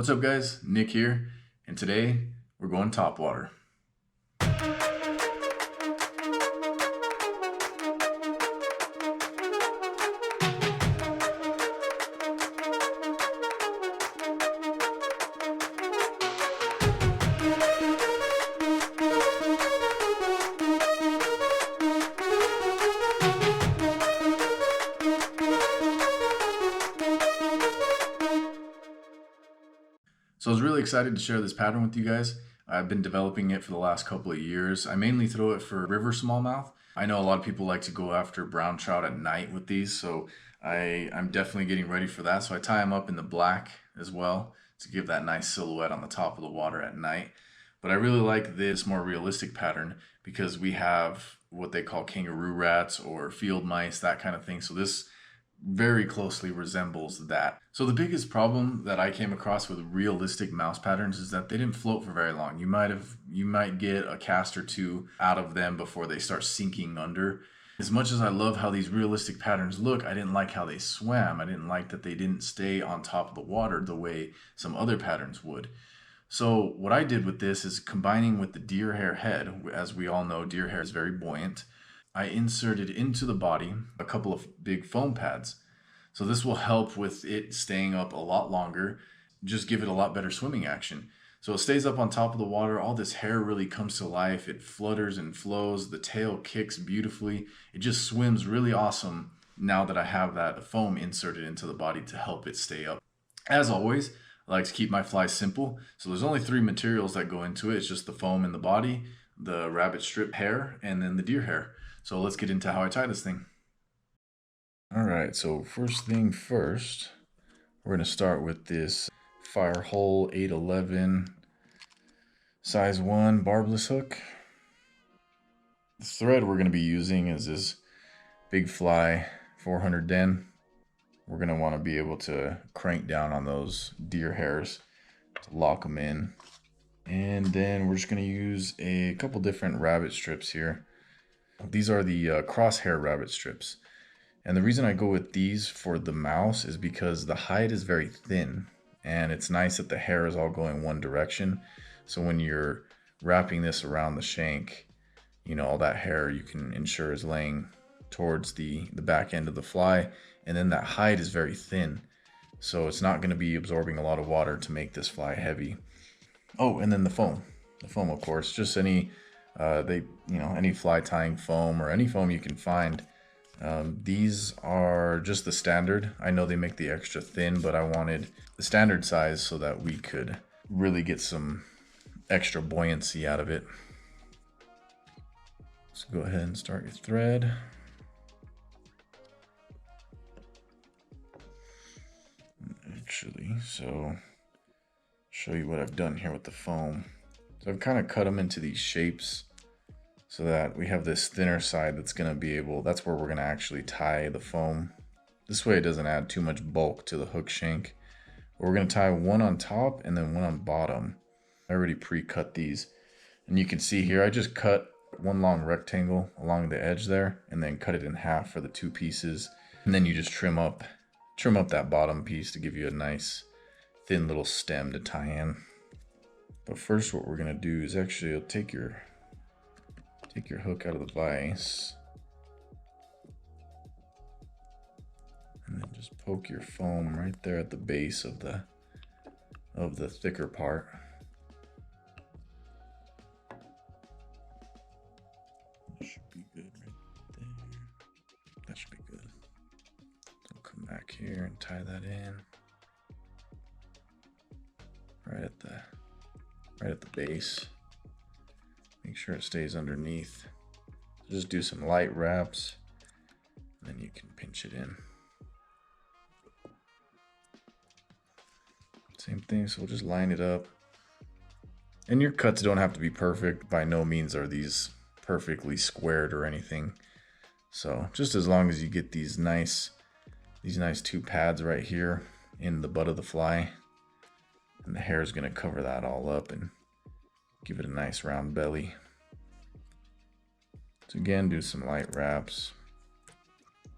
What's up guys, Nick here, and today we're going topwater. So I was really excited to share this pattern with you guys. I've been developing it for the last couple of years. I mainly throw it for river smallmouth. I know a lot of people like to go after brown trout at night with these, so I'm definitely getting ready for that. So I tie them up in the black as well to give that nice silhouette on the top of the water at night. But I really like this more realistic pattern because we have what they call kangaroo rats or field mice, that kind of thing. So this very closely resembles that. So the biggest problem that I came across with realistic mouse patterns is that they didn't float for very long. You might get a cast or two out of them before they start sinking under. As much as I love how these realistic patterns look, I didn't like how they swam. I didn't like that they didn't stay on top of the water the way some other patterns would. So what I did with this is combining with the deer hair head. As we all know, deer hair is very buoyant. I inserted into the body a couple of big foam pads. So this will help with it staying up a lot longer, just give it a lot better swimming action. So it stays up on top of the water, all this hair really comes to life, it flutters and flows, the tail kicks beautifully, it just swims really awesome now that I have that foam inserted into the body to help it stay up. As always, I like to keep my flies simple, so there's only 3 materials that go into it. It's just the foam in the body, the rabbit strip hair, and then the deer hair. So let's get into how I tie this thing. All right, so first thing first, we're going to start with this Fire Hole 811 size 1 barbless hook. The thread we're going to be using is this Big Fly 400 Den. We're going to want to be able to crank down on those deer hairs to lock them in. And then we're just going to use a couple different rabbit strips here. These are the crosshair rabbit strips. And the reason I go with these for the mouse is because the hide is very thin. And it's nice that the hair is all going one direction. So when you're wrapping this around the shank, you know, all that hair you can ensure is laying towards the back end of the fly. And then that hide is very thin. So it's not going to be absorbing a lot of water to make this fly heavy. Oh, and then the foam. The foam, of course, just any any fly tying foam or any foam you can find. These are just the standard. I know they make the extra thin, but I wanted the standard size so that we could really get some extra buoyancy out of it. So go ahead and start your thread. Actually, so show you what I've done here with the foam. So I've kind of cut them into these shapes so that we have this thinner side that's going to be able, that's where we're going to actually tie the foam. This way it doesn't add too much bulk to the hook shank. We're going to tie one on top and then one on bottom. I already pre-cut these. And you can see here, I just cut one long rectangle along the edge there and then cut it in half for the 2 pieces. And then you just trim up that bottom piece to give you a nice thin little stem to tie in. But first what we're going to do is actually you'll take your hook out of the vise and then just poke your foam right there at the base of the thicker part. That should be good right there. That should be good. So I'll come back here and tie that in right at the base. Make sure it stays underneath. Just do some light wraps, and then you can pinch it in. Same thing, so we'll just line it up. And your cuts don't have to be perfect. By no means are these perfectly squared or anything. So just as long as you get these nice 2 pads right here in the butt of the fly, and the hair is going to cover that all up and give it a nice round belly. So again, do some light wraps,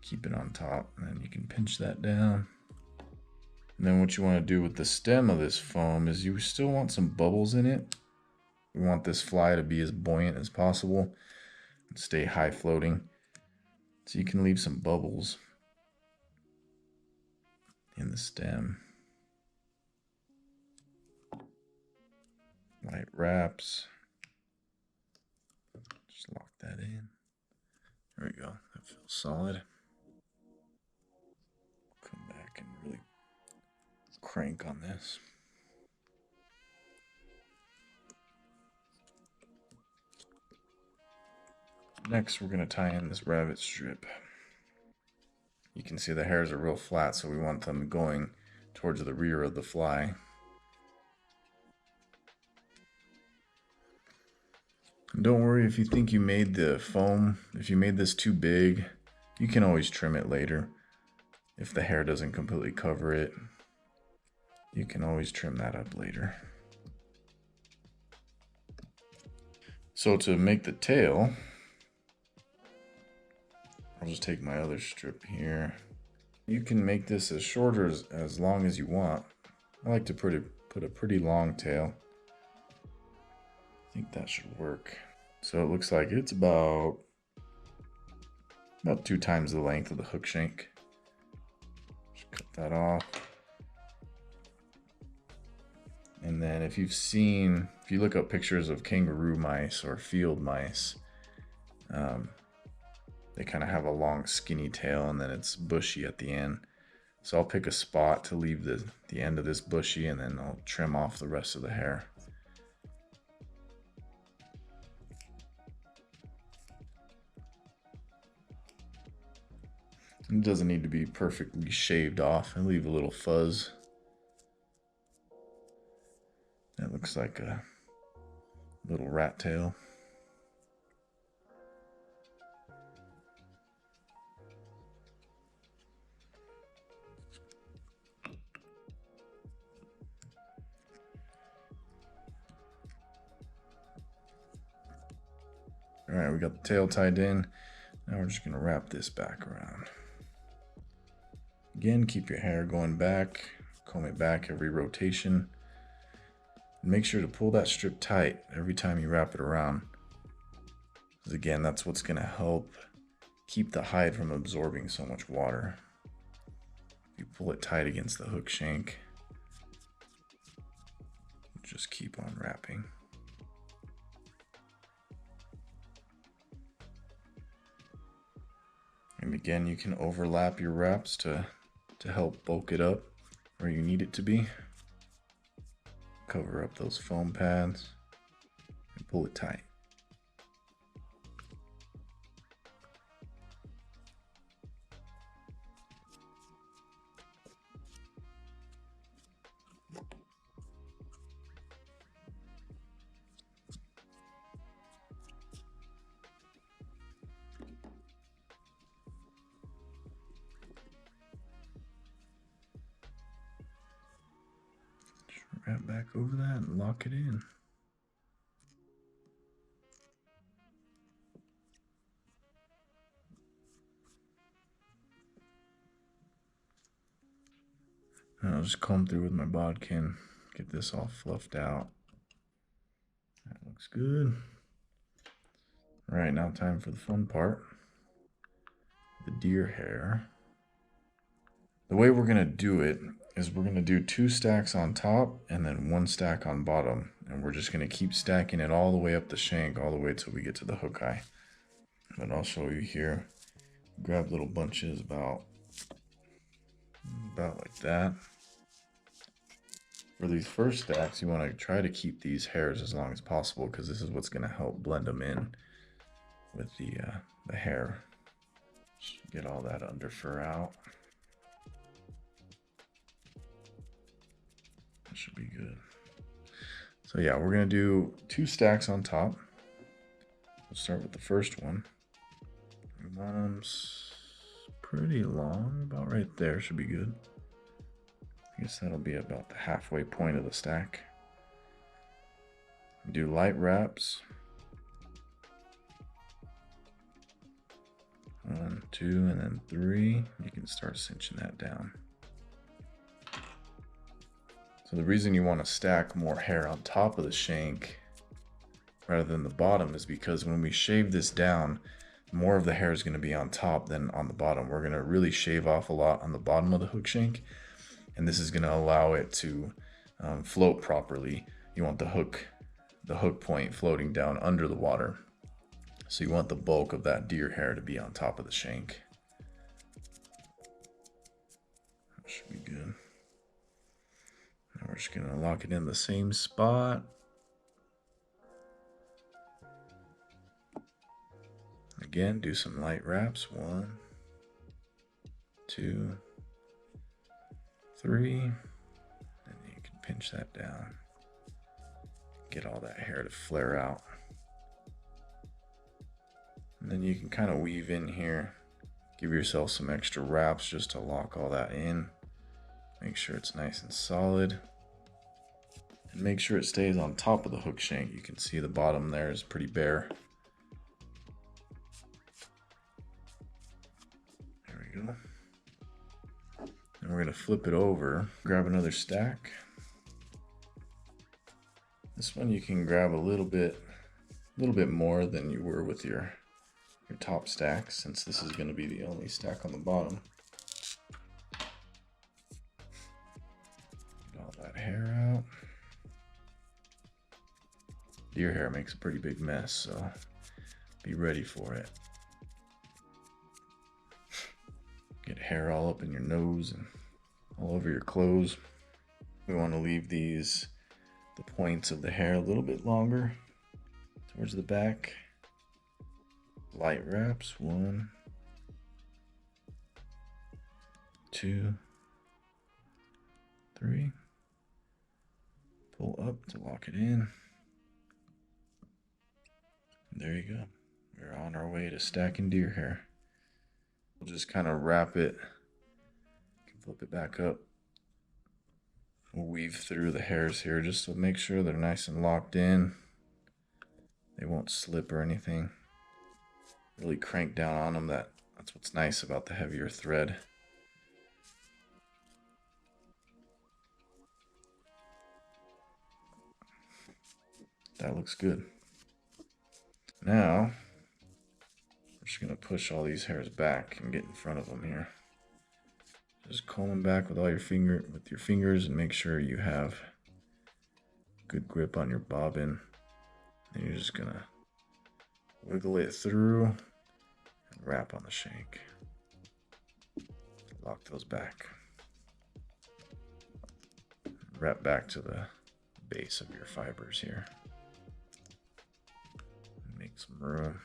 keep it on top, and then you can pinch that down. And then what you want to do with the stem of this foam is you still want some bubbles in it. We want this fly to be as buoyant as possible and stay high floating. So you can leave some bubbles in the stem. Light wraps. Just lock that in. There we go. That feels solid. Come back and really crank on this. Next, we're going to tie in this rabbit strip. You can see the hairs are real flat, so we want them going towards the rear of the fly. And don't worry if you think you made the foam, if you made this too big, you can always trim it later. If the hair doesn't completely cover it, you can always trim that up later. So to make the tail, I'll just take my other strip here. You can make this as short or as long as you want. I like to put a pretty long tail. I think that should work. So it looks like it's about 2 times the length of the hook shank. Just cut that off. And then if you look up pictures of kangaroo mice or field mice, they kind of have a long skinny tail and then it's bushy at the end. So I'll pick a spot to leave the end of this bushy and then I'll trim off the rest of the hair. It doesn't need to be perfectly shaved off and leave a little fuzz. That looks like a little rat tail. All right, we got the tail tied in. Now we're just gonna wrap this back around. Again, keep your hair going back, comb it back every rotation. And make sure to pull that strip tight every time you wrap it around. Because again, that's what's gonna help keep the hide from absorbing so much water. If you pull it tight against the hook shank, just keep on wrapping. And again, you can overlap your wraps to help bulk it up where you need it to be. Cover up those foam pads and pull it tight. Wrap back over that and lock it in. And I'll just comb through with my bodkin, get this all fluffed out. That looks good. All right, now time for the fun part, the deer hair. The way we're gonna do it is we're gonna do 2 stacks on top and then 1 stack on bottom. And we're just gonna keep stacking it all the way up the shank, all the way till we get to the hook eye. But I'll show you here. Grab little bunches about like that. For these first stacks, you wanna try to keep these hairs as long as possible because this is what's gonna help blend them in with the hair. Just get all that under fur out. That should be good. So yeah, we're gonna do 2 stacks on top. We'll start with the first one. The bottom's pretty long, about right there, should be good. I guess that'll be about the halfway point of the stack. Do light wraps. 1, 2, and then 3. You can start cinching that down. So the reason you want to stack more hair on top of the shank rather than the bottom is because when we shave this down, more of the hair is going to be on top than on the bottom. We're going to really shave off a lot on the bottom of the hook shank, and this is going to allow it to float properly. You want the hook point floating down under the water. So you want the bulk of that deer hair to be on top of the shank. That should be good. Now we're just going to lock it in the same spot. Again, do some light wraps. 1, 2, 3. And you can pinch that down. Get all that hair to flare out. And then you can kind of weave in here. Give yourself some extra wraps just to lock all that in. Make sure it's nice and solid. And make sure it stays on top of the hook shank. You can see the bottom there is pretty bare. Go. And we're going to flip it over, grab another stack. This one you can grab a little bit more than you were with your top stack, since this is going to be the only stack on the bottom. Get all that hair out. Deer hair makes a pretty big mess, so be ready for it. Get hair all up in your nose and all over your clothes. We want to leave the points of the hair a little bit longer towards the back. Light wraps. 1, 2, 3. Pull up to lock it in. There you go. We're on our way to stacking deer hair. We'll just kind of wrap it, flip it back up. We'll weave through the hairs here just to make sure they're nice and locked in. They won't slip or anything. Really crank down on them. That's what's nice about the heavier thread. That looks good. Now, we're just going to push all these hairs back and get in front of them here. Just comb them back with your fingers and make sure you have good grip on your bobbin. And you're just going to wiggle it through and wrap on the shank. Lock those back. Wrap back to the base of your fibers here. Make some room.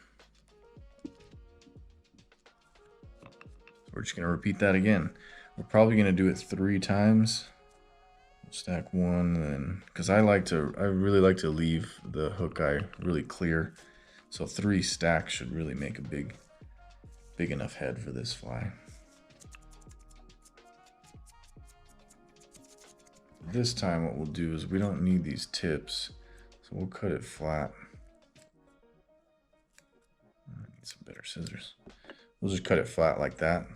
We're just going to repeat that again. We're probably going to do it 3 times. Stack 1, and then because I really like to leave the hook eye really clear. So 3 stacks should really make a big enough head for this fly. This time what we'll do is we don't need these tips, so we'll cut it flat. I need some better scissors. We'll just cut it flat like that,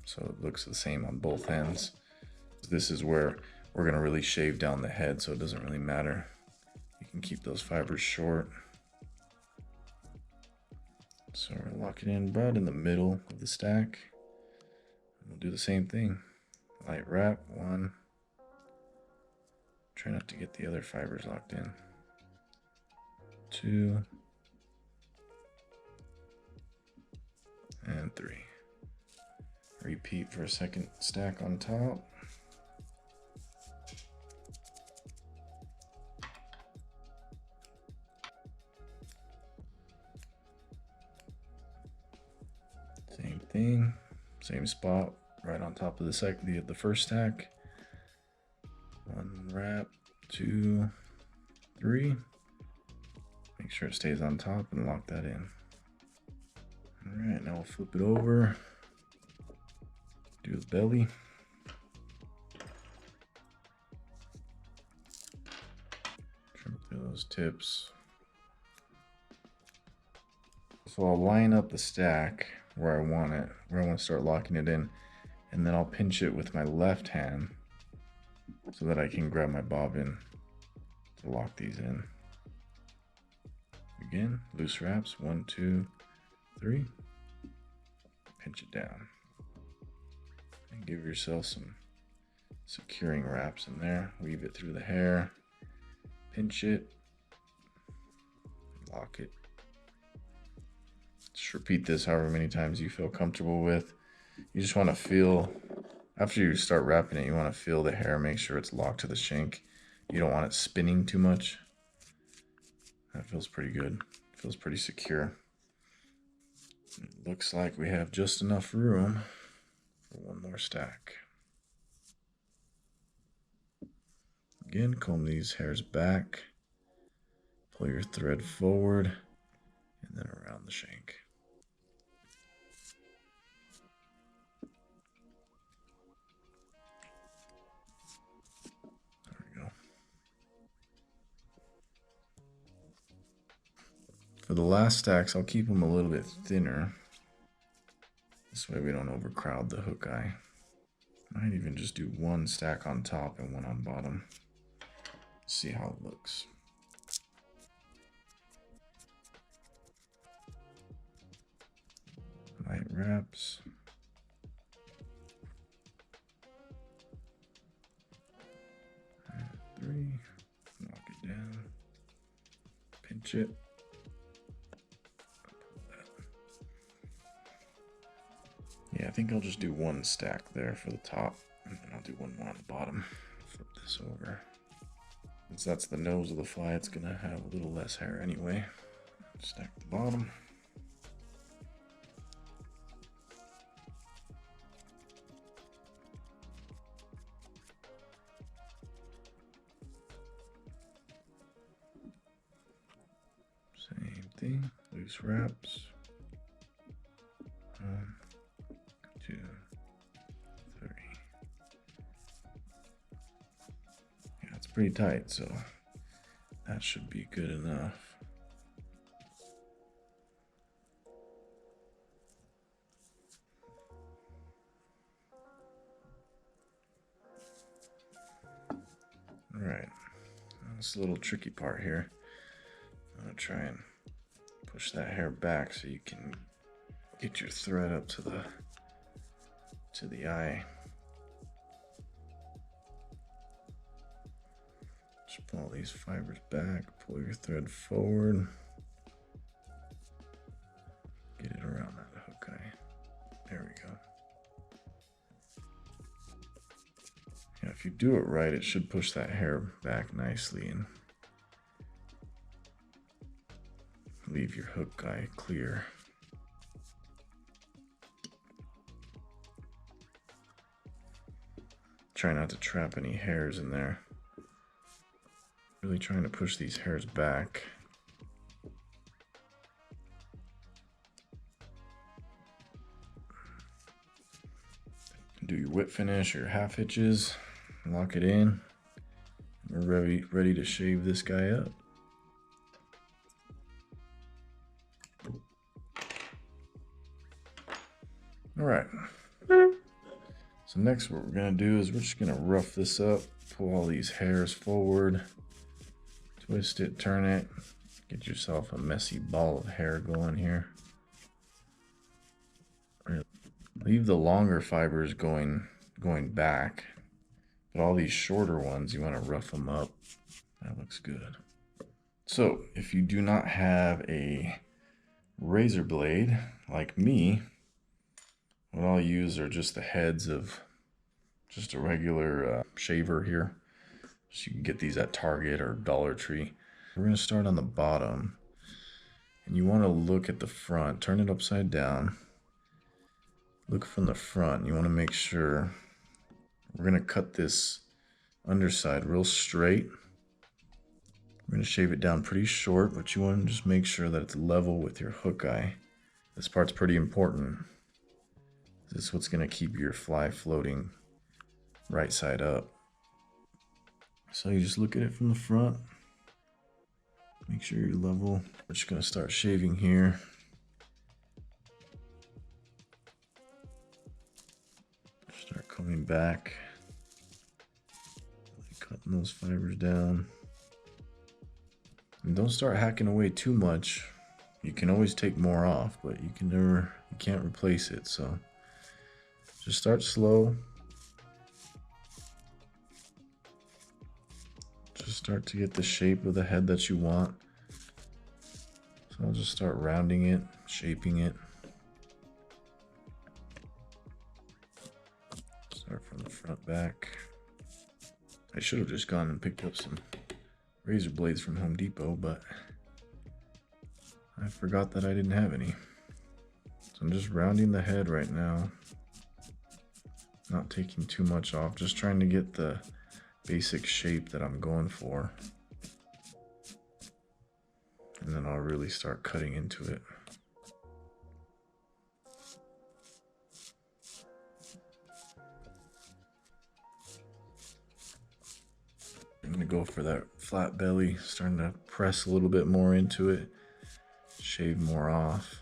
so it looks the same on both ends. This is where we're going to really shave down the head, so it doesn't really matter. You can keep those fibers short. So we're locking in about in the middle of the stack. We'll do the same thing. Light wrap, 1. Try not to get the other fibers locked in. 2. And 3. Repeat for a second stack on top. Same thing, same spot, right on top of the first stack. 1 wrap, 2, 3. Make sure it stays on top and lock that in. All right, now we'll flip it over. Do the belly. Trim through those tips. So I'll line up the stack where I want to start locking it in, and then I'll pinch it with my left hand so that I can grab my bobbin to lock these in. Again, loose wraps, 1, 2, 3. Pinch it down. And give yourself some securing wraps in there. Weave it through the hair. Pinch it. Lock it. Just repeat this however many times you feel comfortable with. You just want to feel, after you start wrapping it, you want to feel the hair, make sure it's locked to the shank. You don't want it spinning too much. That feels pretty good. Feels pretty secure. It looks like we have just enough room for one more stack. Again, comb these hairs back. Pull your thread forward and then around the shank. For the last stacks, I'll keep them a little bit thinner. This way we don't overcrowd the hook eye. Might even just do one stack on top and one on bottom. See how it looks. Light wraps. And 3. Lock it down. Pinch it. Yeah, I think I'll just do one stack there for the top, and then I'll do one more on the bottom. Flip this over. Since that's the nose of the fly, it's gonna have a little less hair anyway. Stack the bottom. Same thing, loose wraps. 1, 2, 3. Yeah, it's pretty tight, so that should be good enough. All right, this little tricky part here. I'm gonna try and push that hair back so you can get your thread up to the eye. Just pull these fibers back, pull your thread forward, get it around that hook eye. There we go. Yeah, if you do it right, it should push that hair back nicely and leave your hook eye clear. Try not to trap any hairs in there. Really trying to push these hairs back. Do your whip finish or half hitches, lock it in. We're ready to shave this guy up. All right. So next what we're gonna do is we're just gonna rough this up, pull all these hairs forward, twist it, turn it, get yourself a messy ball of hair going here. Leave the longer fibers going back, but all these shorter ones, you wanna rough them up. That looks good. So if you do not have a razor blade like me, what I'll use are just the heads of just a regular shaver here. So you can get these at Target or Dollar Tree. We're going to start on the bottom. And you want to look at the front. Turn it upside down. Look from the front. You want to make sure. We're going to cut this underside real straight. We're going to shave it down pretty short, but you want to just make sure that it's level with your hook eye. This part's pretty important. This is what's going to keep your fly floating right side up. So you just look at it from the front. Make sure you're level. We're just going to start shaving here. Start coming back. Cutting those fibers down. And don't start hacking away too much. You can always take more off, but you can't replace it. So just start slow. Just start to get the shape of the head that you want. So I'll just start rounding it, shaping it. Start from the front back. I should have just gone and picked up some razor blades from Home Depot, but I forgot that I didn't have any. So I'm just rounding the head right now. Not taking too much off, just trying to get the basic shape that I'm going for. And then I'll really start cutting into it. I'm gonna go for that flat belly, starting to press a little bit more into it, shave more off.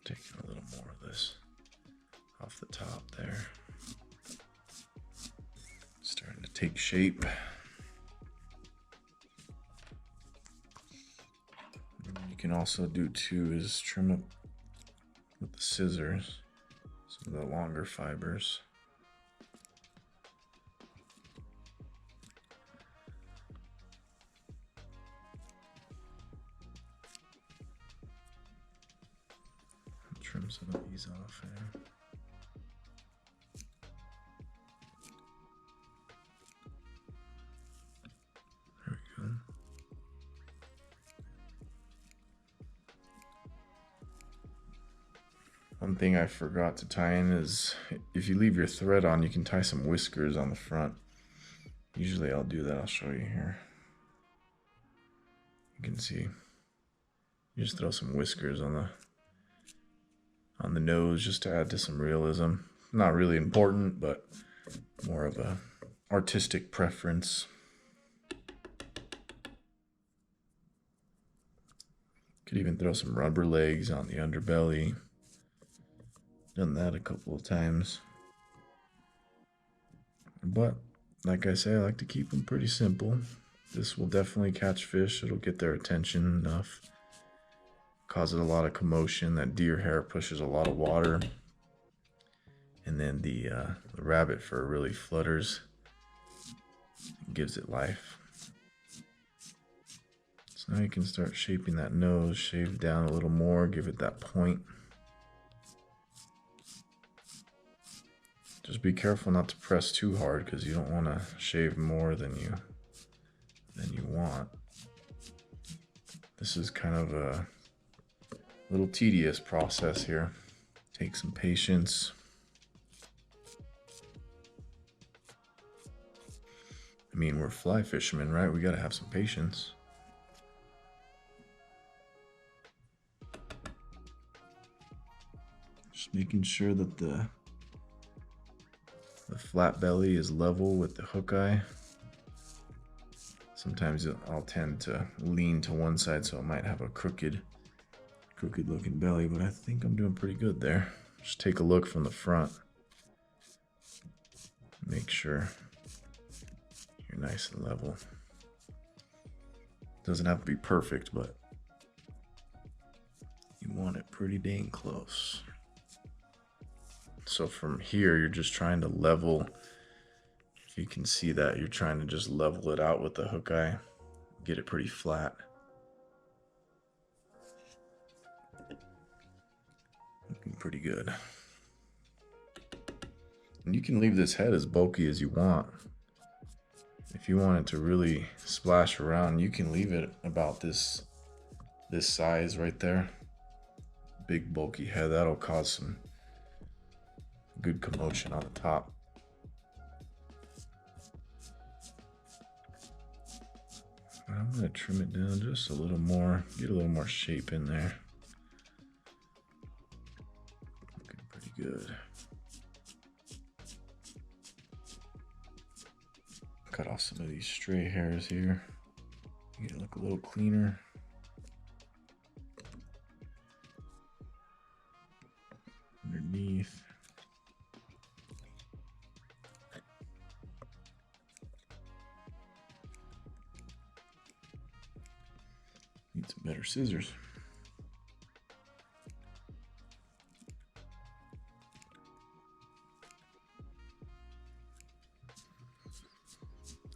Taking a little more of this off the top there. Starting to take shape. And what you can also do too is trim up with the scissors some of the longer fibers. Trim some of these off here. There we go. One thing I forgot to tie in is if you leave your thread on, you can tie some whiskers on the front. Usually I'll do that. I'll show you here. You can see. You just throw some whiskers on the nose just to add to some realism. Not really important, but more of a artistic preference. Could even throw some rubber legs on the underbelly. Done that a couple of times. But like I say, I like to keep them pretty simple. This will definitely catch fish. It'll get their attention enough. Causes a lot of commotion. That deer hair pushes a lot of water, and then the rabbit fur really flutters, gives it life. So now you can start shaping that nose, shave down a little more, give it that point. Just be careful not to press too hard because you don't want to shave more than you want. This is kind of a little tedious process here. Take some patience. I mean, we're fly fishermen, right? We gotta have some patience. Just making sure that the flat belly is level with the hook eye. Sometimes I'll tend to lean to one side, so it might have a crooked looking belly, but I think I'm doing pretty good there. Just take a look from the front. Make sure you're nice and level. Doesn't have to be perfect, but you want it pretty dang close. So from here, you're just trying to level. If you can see that, you're trying to just level it out with the hook eye, get it pretty flat. Looking pretty good. And you can leave this head as bulky as you want. If you want it to really splash around, you can leave it about this size right there. Big bulky head, that'll cause some good commotion on the top. I'm gonna trim it down just a little more, get a little more shape in there. Looking pretty good. some of these stray hairs here. Get it look a little cleaner. Underneath. Need some better scissors.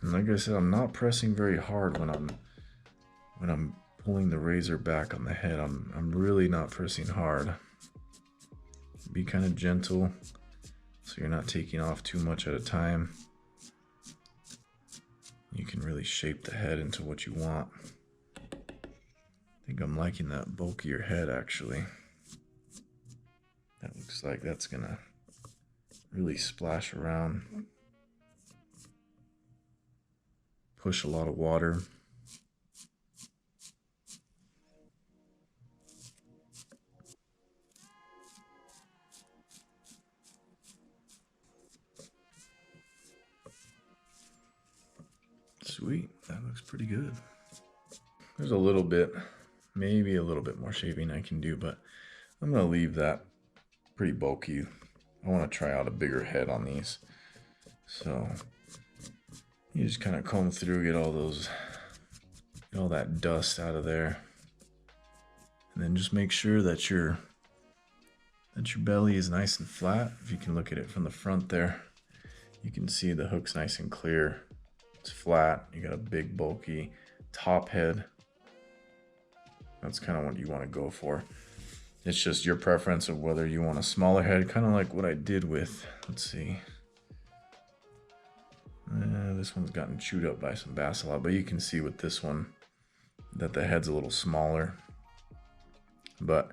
And like I said, I'm not pressing very hard when I'm pulling the razor back on the head. I'm really not pressing hard. Be kind of gentle so you're not taking off too much at a time. You can really shape the head into what you want. I think I'm liking that bulkier head actually. That looks like that's gonna really splash around. Push a lot of water. Sweet, that looks pretty good. There's a little bit, maybe a little bit more shaving I can do, but I'm gonna leave that pretty bulky. I wanna try out a bigger head on these. So you just kind of comb through, get all that dust out of there. And then just make sure that your belly is nice and flat. If you can look at it from the front there, you can see the hook's nice and clear. It's flat. You got a big bulky top head. That's kind of what you want to go for. It's just your preference of whether you want a smaller head, kind of like what I did with, let's see. This one's gotten chewed up by some bass a lot, but you can see with this one that the head's a little smaller. But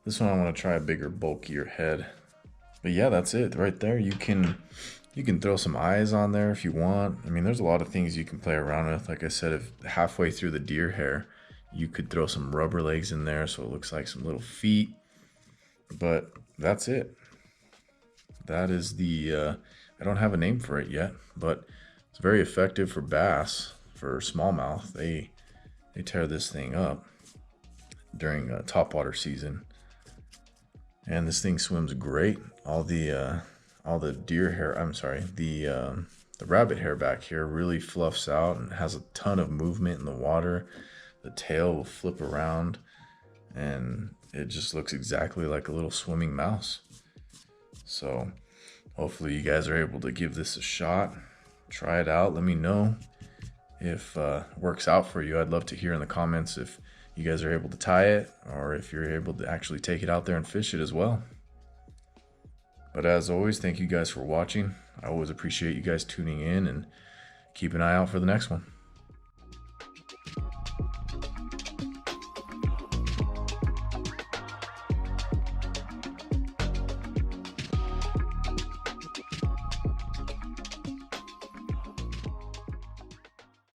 this one I want to try a bigger, bulkier head. But yeah, that's it right there. You can throw some eyes on there if you want. I mean, there's a lot of things you can play around with. Like I said, if halfway through the deer hair, you could throw some rubber legs in there so it looks like some little feet. But that's it. That is the, I don't have a name for it yet, but it's very effective for bass, for smallmouth. They tear this thing up during topwater season. And this thing swims great. All the deer hair, I'm sorry, the rabbit hair back here really fluffs out and has a ton of movement in the water. The tail will flip around and it just looks exactly like a little swimming mouse. So hopefully you guys are able to give this a shot. Try it out. Let me know if it works out for you. I'd love to hear in the comments if you guys are able to tie it or if you're able to actually take it out there and fish it as well. But as always, thank you guys for watching. I always appreciate you guys tuning in and keep an eye out for the next one.